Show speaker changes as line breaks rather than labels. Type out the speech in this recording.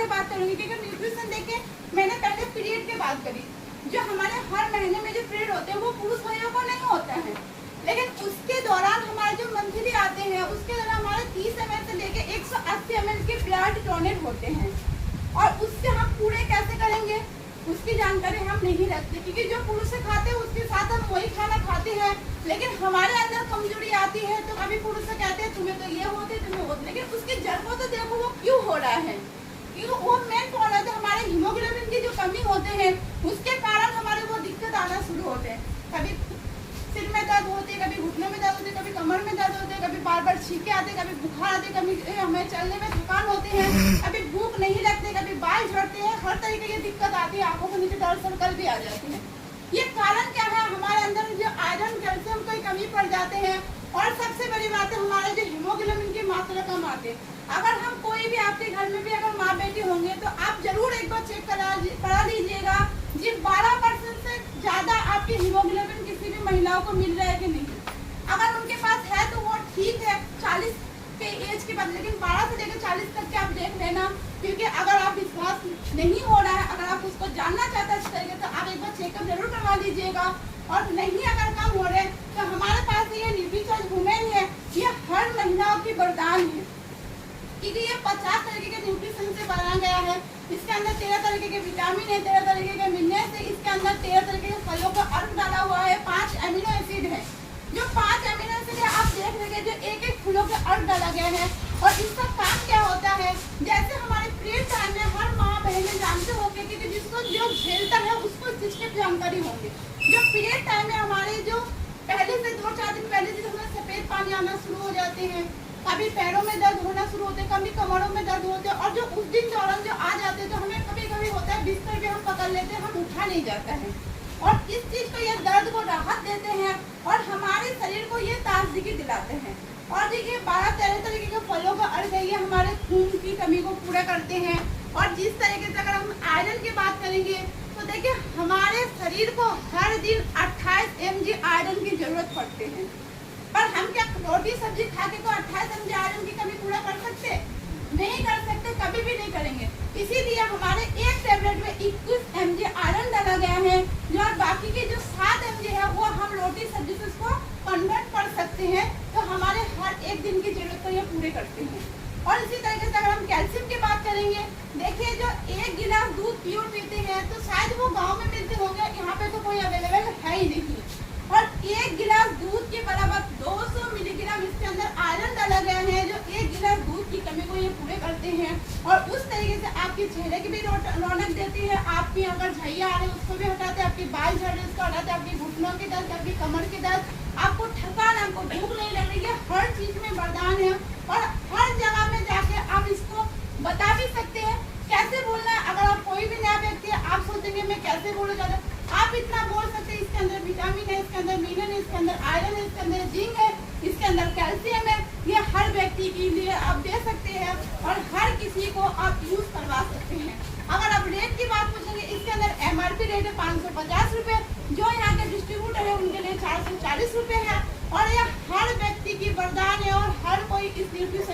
आगे बात करूंगी, क्योंकि न्यूट्रिशन देखिए मैंने पहले पीरियड की बात करी। जो हमारे हर महीने में जो पीरियड होते हैं वो पुरुष भाइयों को नहीं होता है, लेकिन उसके दौरान हमारे जो मंथली आते हैं उसके दौरान हमारे 30 ml से लेके 180 ml के ब्लड डोनेट होते हैं। और उससे हम पूरे कैसे करेंगे उसकी जानकारी हम नहीं रखते, क्योंकि जो पुरुष से खाते हैं उसके साथ हम वही खाना खाते हैं, लेकिन हमारे अंदर कमजोरी आती है तो कभी पुरुष से कहते हैं तुम्हें तो ये होते तुम्हें होते, लेकिन उसकी जड़ को तो देखो वो क्यों हो रहा है, क्योंकि वो मेन कौन है, हमारे हीमोग्लोबिन की जो कमी होते हैं उसके कारण हमारे वो दिक्कत आना शुरू होते हैं। कभी सिर में दर्द होते, कभी घुटने में दर्द होते, कभी कमर में दर्द होते, कभी बार बार छींके आते, कभी बुखार आते, कभी हमें चलने में थकान होते हैं, कभी भूख नहीं लगती, कभी बाल झड़ते हैं, हर तरीके की दिक्कत आती है, आंखों के नीचे डार्क सर्कल भी आ जाते हैं। ये कारण क्या है, हमारे अंदर जो आयरन कैल्शियम की कमी पड़ जाते हैं, और सबसे बड़ी बात है हमारे जो हीमोग्लोबिन की मात्रा कम आते। अगर हम कोई भी आपके घर में भी अगर माँ बेटी होंगे तो आप जरूर एक बार चेक करा लीजिएगा जी 12% से ज्यादा आपकी हीमोग्लोबिन किसी भी महिलाओं को मिल रहा है कि नहीं। अगर उनके पास है तो वो ठीक है 40 के एज के बाद, लेकिन 12 से लेकर 40 तक के आप देख लेना, क्योंकि अगर आप विश्वास नहीं हो रहा है, अगर आप उसको जानना चाहते हैं इस तरीके तो आप एक बार चेकअप जरूर करवा लीजिएगा। और नहीं अगर कम हो रहे तो हमारे पास ये न्यूट्रीचॉइस वुमेन है, ये हर महिलाओं की वरदान है, क्योंकि ये 50 तरीके के न्यूट्रिशन से बनाया गया है। इसके अंदर 13 तरीके के विटामिन है, 13 तरीके के मिनरल्स है, इसके अंदर 13 तरीके के फलों का अर्क डाला हुआ है, 5 एमिनो एसिड है। जो 5 एमिनो एसिड है आप देख रहे जो एक एक फलों के अर्क डाला गया है। और इसका काम क्या होता है, जैसे हमारे पीरियड टाइम में हर माँ बहनें जानते होंगे, क्योंकि जिसको जो झेलता है उसको इस चीज की जानकारी होंगी। जो पीरियड टाइम में हमारे जो पहले से 2-4 दिन पहले से हमें सफेद पानी आना शुरू हो जाते हैं, कभी पैरों में दर्द होना शुरू होते हैं, कभी कमरों में दर्द होते हैं, और जो उस दिन दौरान जो आ जाते हैं तो हमें कभी कभी होता है बिस्तर भी हम पकड़ लेते हैं, हम उठा नहीं जाता है, और इस चीज को ये दर्द को राहत देते हैं और हमारे शरीर को ये ताजगी दिलाते हैं। और देखिए 12-13 तरीके के फलों का अर्थ है, ये हमारे खून की कमी को पूरा करते हैं। और जिस तरीके से अगर हम आयरन की बात करेंगे तो देखिए हमारे शरीर को हर दिन 28 mg आयरन की जरूरत पड़ते हैं, पर हम क्या रोटी सब्जी खा के तो 28 mg आयरन की कमी पूरा कर सकते? नहीं कर सकते, कभी भी नहीं करेंगे। इसीलिए हमारे एक टेबलेट में 21 mg आयरन डाला गया है, जो और बाकी के जो 7 mg है वो हम रोटी सब्जी से उसको कन्वर्ट कर सकते हैं, तो हमारे हर एक दिन की जरूरत को ये पूरे करते हैं। और इसी तरीके से अगर हम कैल्शियम की बात करेंगे, देखिए जो 1 गिलास दूध प्योर पीते हैं तो शायद वो गाँव में मिलते होंगे, यहाँ पे तो कोई अवेलेबल है ही नहीं। और 1 गिलास दूध के बराबर 200 मिलीग्राम इसके अंदर आयरन डाला गया है, जो 1 गिलास दूध की कमी को ये पूरे करते हैं। और उस तरीके से आपके चेहरे की भी रौनक देती है, आपकी अगर झैया आ रहे हैं उसको भी हटाते हैं, आपकी बाल झड़ रहे उसको हटाते हैं, आपकी घुटनों की दर्द, आपकी कमर की दर्द, आपको थकान, आपको भूख नहीं लग रही है, हर चीज में वरदान है। और हर जगह में जाके आप इसको बता भी सकते हैं कैसे बोलना है। अगर आप कोई भी नया व्यक्ति है, आप सोचेंगे मैं कैसे बोलूँ ज़्यादा, आप इतना बोल सकते हैं इसके अंदर विटामिन है, इसके अंदर मिनरल है, इसके अंदर आयरन है, इसके अंदर जिंक है, इसके अंदर कैल्शियम है। ये हर व्यक्ति के लिए आप दे सकते हैं और हर किसी को आप यूज करवा सकते हैं। अगर आप रेट की बात पूछेंगे, इसके अंदर MRP रेट है 550 रुपये, जो यहाँ के डिस्ट्रीब्यूटर है उनके लिए 440 रुपये है। और यह हर व्यक्ति की वरदान है और हर कोई इस न्यूट्रिशन